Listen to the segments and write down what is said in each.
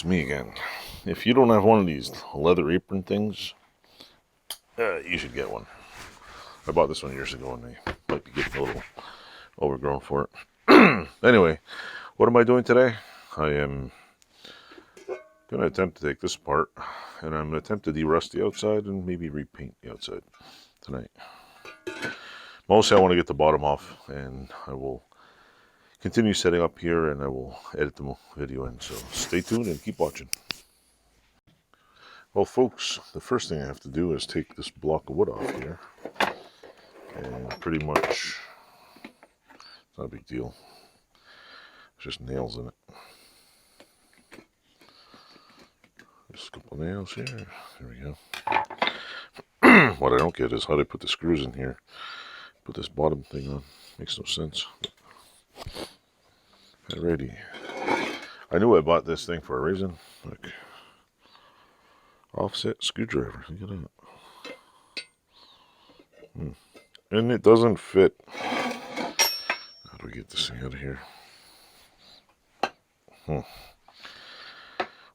it's me again. If you don't have one of these leather apron things, you should get one. I bought this one years ago and they might be getting a little overgrown for it. Anyway, what am I doing today? I am going to attempt to take this apart and I'm going to attempt to derust the outside and maybe repaint the outside tonight. Mostly I want to get the bottom off, and I will continue setting up here and I will edit the video in, so stay tuned and keep watching. Well folks, the first thing I have to do is take this block of wood off here, and pretty much it's not a big deal, it's just nails in it. Just a couple nails here, there we go. What I don't get is how they put the screws in here, put this bottom thing on, makes no sense. Alrighty, I knew I bought this thing for a reason. Look, offset screwdriver, look at that. And it doesn't fit. How do we get this thing out of here?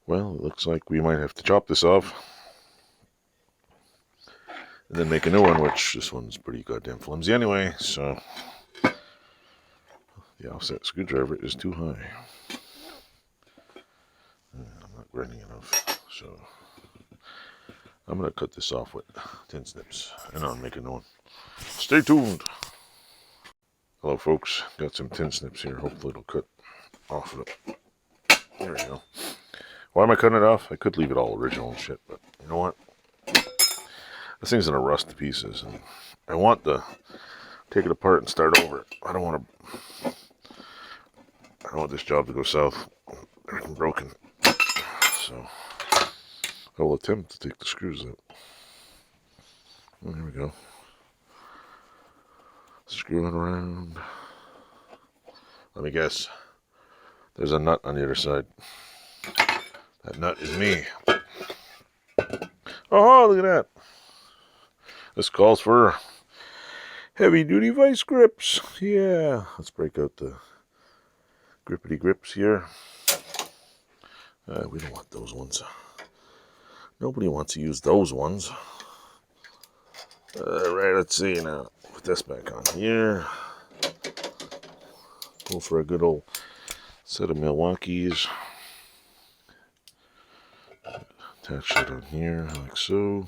Well, it looks like we might have to chop this off and then make a new one, which this one's pretty goddamn flimsy anyway, so the offset screwdriver is too high. I'm not grinding enough, so I'm going to cut this off with tin snips and I'll make a new one. Stay tuned. Hello folks, got some tin snips here, hopefully it'll cut off of it. There we go. Why am I cutting it off? I could leave it all original and shit, but you know what? This thing's gonna rust to pieces, and I want to take it apart and start over. I don't want this job to go south. Everything broken. So I will attempt to take the screws out. Oh, here we go. Screwing around. Let me guess. There's a nut on the other side. That nut is me. Oh, look at that. This calls for heavy duty vice grips. Yeah. Let's break out the grippity grips here. We don't want those ones. Nobody wants to use those ones. Right, let's see now. Put this back on here. Go for a good old set of Milwaukee's. Attach it on here like so.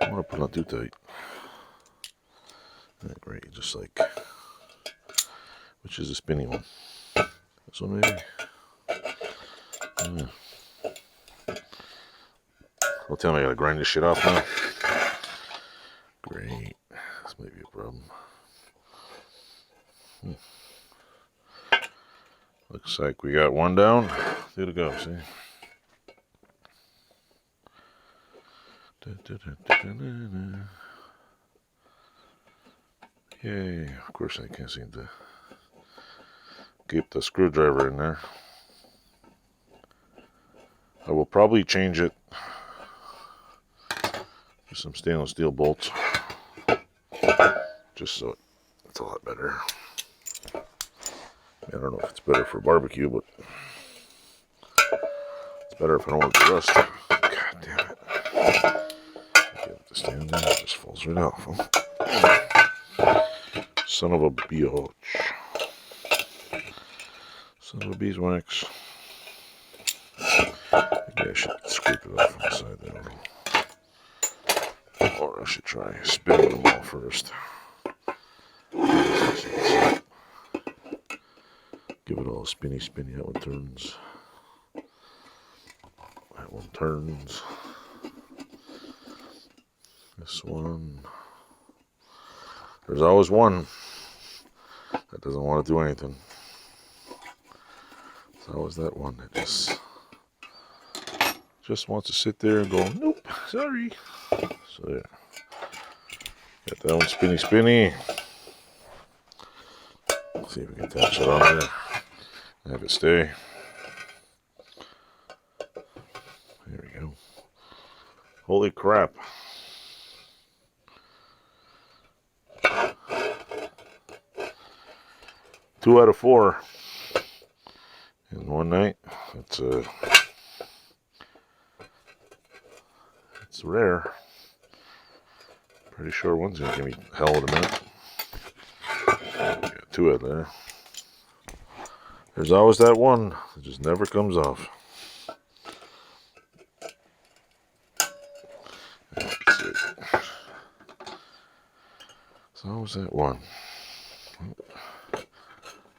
I want to put it on too tight. Right, just like, which is the spinny one? This one maybe? Yeah. Don't tell me I gotta grind this shit off now. Great. This might be a problem. Looks like we got one down. Two to go, see? Yay. Of course I can't seem to keep the screwdriver in there. I will probably change it to some stainless steel bolts, just so it's a lot better. I don't know if it's better for barbecue, but it's better if I don't want it to rust. God damn it. Get it to stand there, it just falls right off. Son of a biatch. Son of a beeswax. Maybe I should scrape it off on the side there a little. Or I should try spinning them all first. Give it all a spinny. That one turns. That one turns. This one. There's always one that doesn't want to do anything. There's always that one that just wants to sit there and go, nope, sorry. So there. Got that one spinny. Let's see if we can attach it on there. Have it stay. There we go. Holy crap. 2 out of 4 in one night. It's rare. Pretty sure one's gonna give me hell in a minute. Got 2 out there. There's always that one that just never comes off. That's it. There's always that one.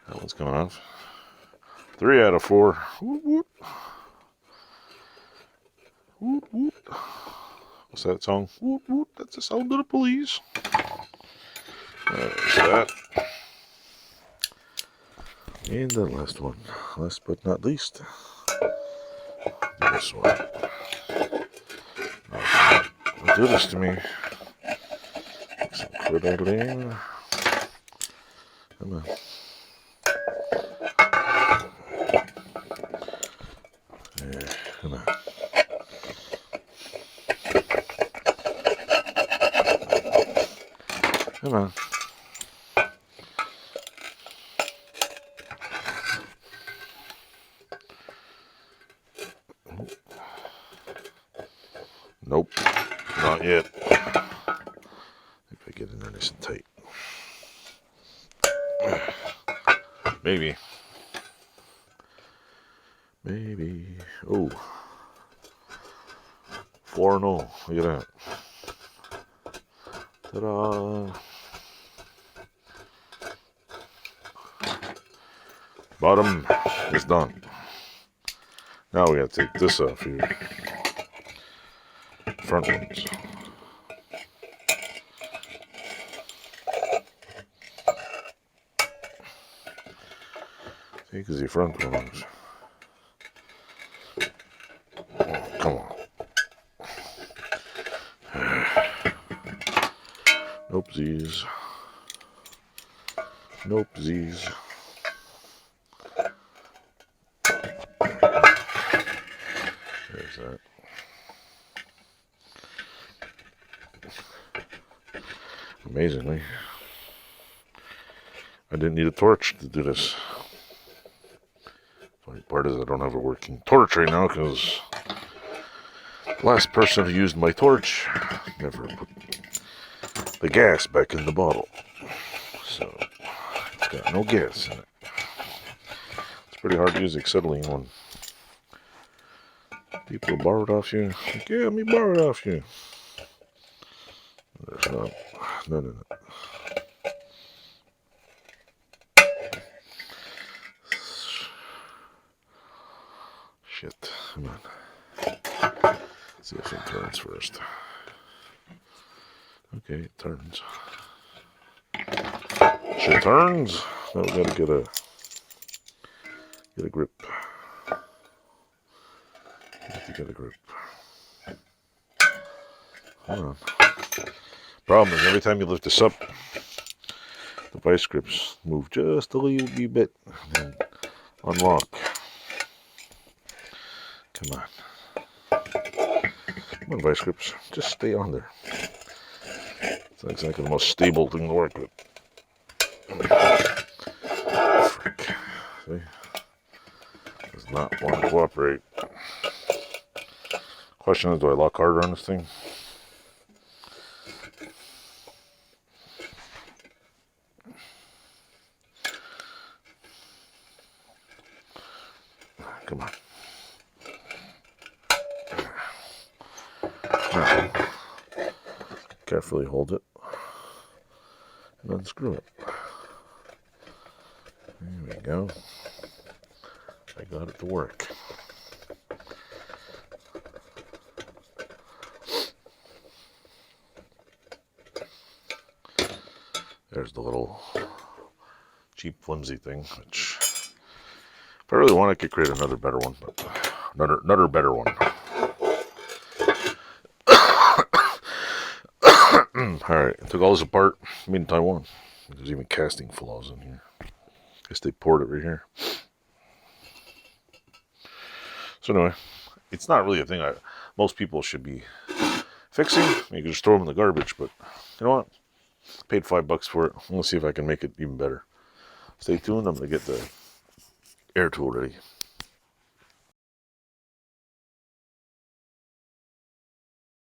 That one's coming off. 3 out of 4. Whoop, whoop. Whoop, whoop. What's that song? Whoop, whoop. That's the sound of the police. There's that. And the last one. Last but not least. This one. Don't do this to me. Some crittering. Come on. Yeah, come on. Come on. Nope, not yet. If I get in there nice and tight. Maybe. Maybe. Oh. 4-0. Look at that. Ta-da. Bottom is done. Now we gotta take this off here. Front ones. Take the front ones. Oh, come on. Nope-sies. Nope-sies. There's that. Amazingly, I didn't need a torch to do this. Funny part is I don't have a working torch right now because the last person who used my torch never put the gas back in the bottle. So it's got no gas in it. It's pretty hard to use acetylene when people borrow it off you. Like, yeah, let me borrow it off you. There's not none in it. Shit, come on. Let's see if it turns first. Okay, it turns. Shit turns. Now we gotta get a grip. Get a grip. Hold on. Problem is every time you lift this up, the vice grips move just a little wee bit and unlock. Come on. Come on, vice grips. Just stay on there. It's not exactly the most stable thing to work with. Frick. See? Does not want to cooperate. Question is, do I lock harder on this thing? Come on. Now, carefully hold it and unscrew it. There we go. I got it to work. There's the little cheap flimsy thing, which if I really want I could create another better one, but another better one. Alright, I took all this apart, made in Taiwan. There's even casting flaws in here. Guess they poured it right here. So anyway, it's not really a thing most people should be fixing. You can just throw them in the garbage, but you know what? Paid $5 for it. Let's see if I can make it even better. stay tuned. I'm going to get the air tool ready.